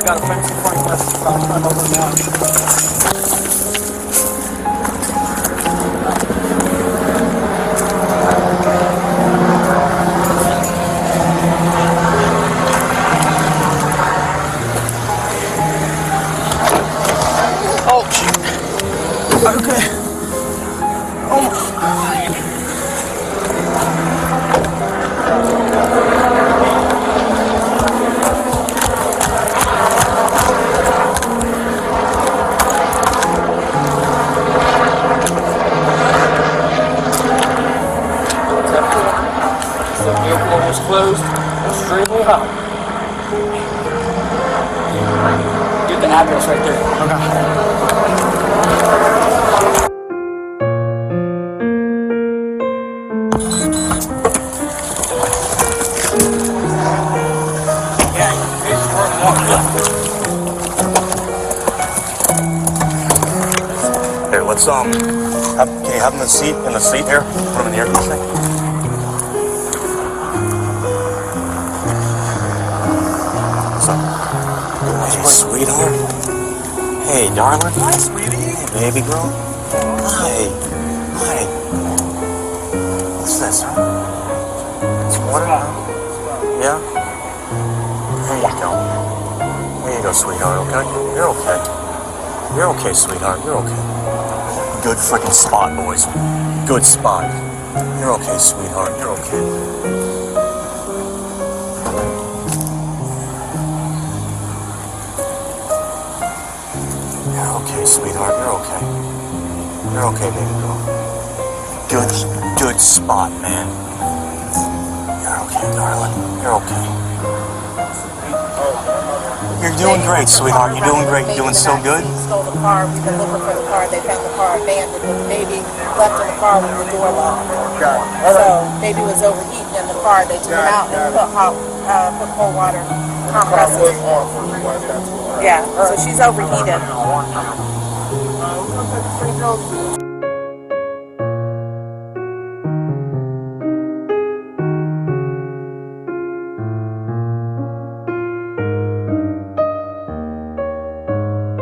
got a fancy for you. Let's turn over now. Okay. Oh my. The vehicle was closed. Extremely hot. Get the address right there. Okay. Here, let's can you have him in the seat here? Put him in the air conditioning. What's up? Hey, sweetheart. Hey, darling. Hi, sweetie. Hey, baby girl. Hi. Hi. What's this, huh? It's water? Yeah? There you go. There you go, sweetheart, okay? You're okay. You're okay, sweetheart. You're okay. Good freaking spot, boys. Good spot. You're okay, sweetheart. You're okay. You're okay, sweetheart. You're okay. You're okay, baby girl. Good spot, man. You're okay, darling. You're okay. You're doing great, sweetheart. You're doing great. You're doing so good. Stole the car. We've been looking for the car. They found the car abandoned with the baby left in the car with the door locked. So baby was overheating in the car. They took him out and put cold water compressors. Yeah. So she's overheated.